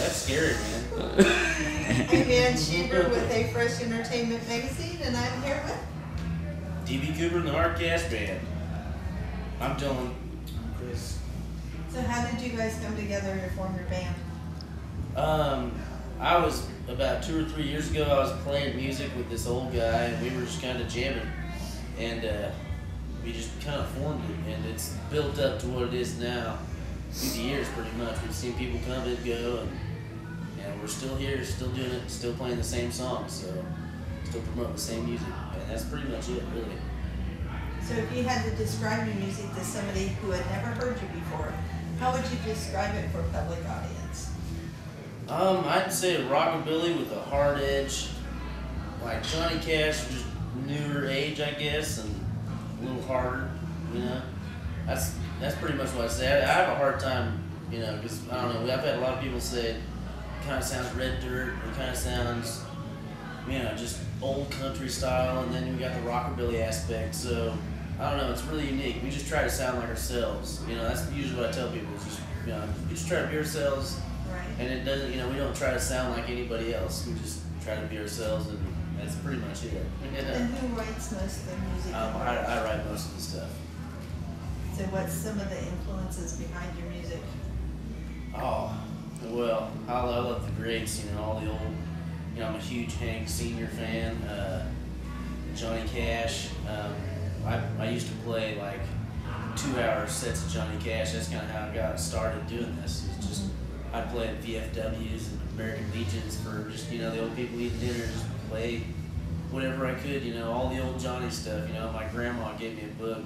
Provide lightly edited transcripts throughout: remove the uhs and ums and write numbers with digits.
That's scary, man. I'm Ann Cheever with Afresh Entertainment Magazine, and I'm here with D.B. Cooper and the Hardcast Band. I'm Dylan. I'm Chris. So how did you guys come together to form your band? I was about 2 or 3 years ago. I was playing music with this old guy, and we were just kind of jamming, and we just kind of formed it, and it's built up to what it is now. Through the years, pretty much, we've seen people come and go, and we're still here, still doing it, still playing the same songs, so still promoting the same music, and that's pretty much it, really. So if you had to describe your music to somebody who had never heard you before, how would you describe it for a public audience? I'd say rockabilly with a hard edge, like Johnny Cash, just newer age, I guess, and a little harder, you know. That's pretty much what I say. I have a hard time, you know, because I don't know. I've had a lot of people say it kind of sounds red dirt. It kind of sounds, you know, just old country style, and then we got the rockabilly aspect. So I don't know. It's really unique. We just try to sound like ourselves. You know, that's usually what I tell people. Is just, you know, we just try to be ourselves. Right. And it doesn't, you know, we don't try to sound like anybody else. We just try to be ourselves, and that's pretty much it. And who writes most of the music? I write most of the stuff. So what's some of the influences behind your music? Oh, well, I love the greats, you know, all the old, you know, I'm a huge Hank Sr. fan, Johnny Cash. I used to play like 2-hour sets of Johnny Cash. That's kind of how I got started doing this. It's just, I play at VFWs and American Legions for just, you know, the old people eating dinner, just play whatever I could, you know, all the old Johnny stuff. You know, my grandma gave me a book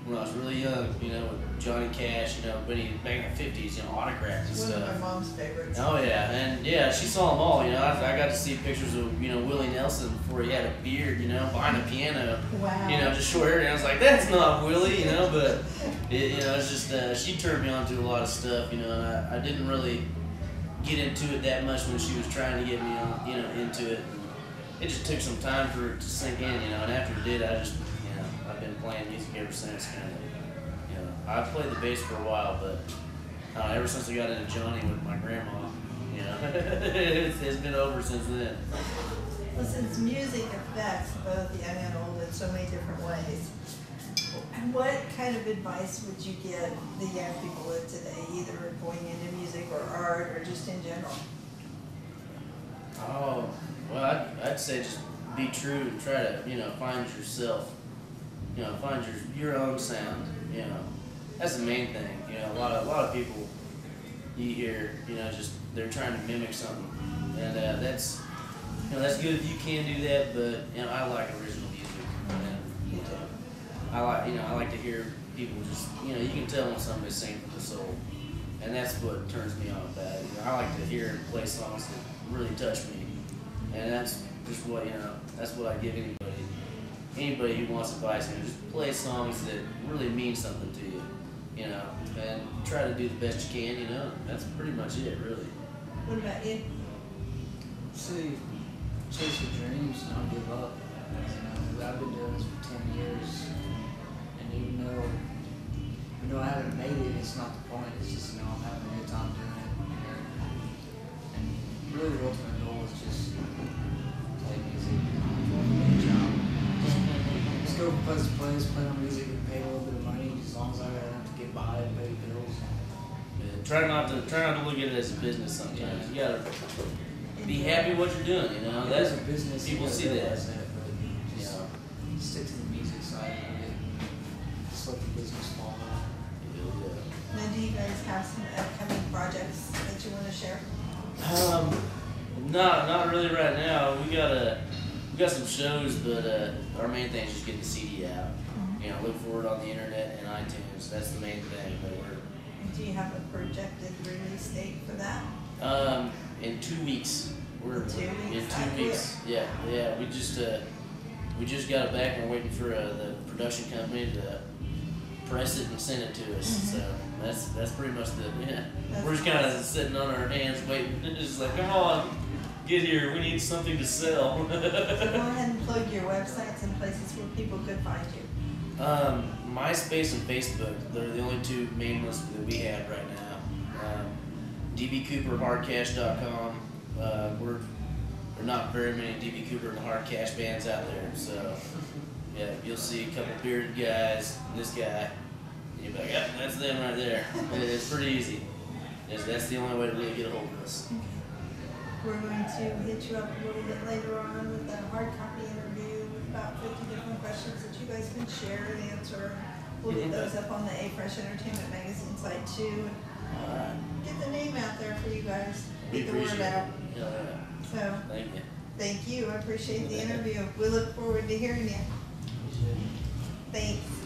when I was really young, you know, with Johnny Cash, you know, but back in the 50s, you know, autographs and stuff. One of my mom's favorites. Oh, yeah, and yeah, she saw them all, you know. I got to see pictures of, you know, Willie Nelson before he had a beard, you know, behind a piano. Wow. You know, just short hair, and I was like, that's not Willie, you know, but, you know, it's just, she turned me on to a lot of stuff, you know, and I didn't really get into it that much when she was trying to get me on, you know, into it. It just took some time for it to sink in, you know, and after it did, I just, you know, I've been playing music ever since, kind of. You know, I played the bass for a while, but ever since I got into Johnny with my grandma, you know, it's been over since then. Well, since music affects both young and old in so many different ways, what kind of advice would you give the young people of today, either going into music or art or just in general? Oh, well, I'd say just be true and try to, you know, find yourself. You know, find your own sound. You know, that's the main thing. You know, a lot of people you hear, you know, just they're trying to mimic something, and that's, you know, that's good if you can do that. But you know, I like original music, and I like to hear people just, you know, you can tell when somebody's singing from the soul, and that's what turns me on about it. You know, I like to hear and play songs that really touch me, and that's just what, you know, that's what I give anybody who wants advice. You know, just play songs that really mean something to you, you know, and try to do the best you can, you know. That's pretty much it, really. What about you? See, chase your dreams, don't give up. You know, I've been doing this for 10 years, and even though I haven't made it, it's not the point. It's just, you know, I'm having a good time doing it. And really the ultimate goal is just play music, just go from place to place, play my music, and pay a little bit of money, as long as I got enough to get by and pay bills. Yeah, try not to look at it as a business sometimes. Yeah. You gotta be happy with what you're doing, you know. That's a business. People see that. But just stick to the music side of it. Just let the business fall out. Now, do you guys have some upcoming projects that you want to share? Not really right now. We got some shows, but our main thing is just getting the CD out. Mm-hmm. You know, look for it on the internet and iTunes. That's the main thing. But do you have a projected release date for that? In 2 weeks. In 2 weeks. In 2 weeks. Yeah. We just got it back and we're waiting for the production company to press it and send it to us. Mm-hmm. So that's pretty much That's we're just kind of sitting on our hands waiting. It's just like, come on, get here. We need something to sell. So go ahead and plug your websites and places where people could find you. MySpace and Facebook, they're the only two main ones that we have right now. dbcooperhardcash.com. We're there are not very many DB Cooper and Hard Cash bands out there, so yeah, you'll see a couple bearded guys, this guy, and you'll be like, yep, that's them right there. It's pretty easy. That's the only way to really get a hold of us. We're going to hit you up a little bit later on with a hard copy interview with about 50 different questions that you guys can share and answer. We'll get those up on the Afresh Entertainment magazine site too. All right. Get the name out there for you guys. We Get the word appreciate it. out. Yeah. So, Thank you. thank you. I appreciate the interview. We look forward to hearing you. Appreciate it. Thanks.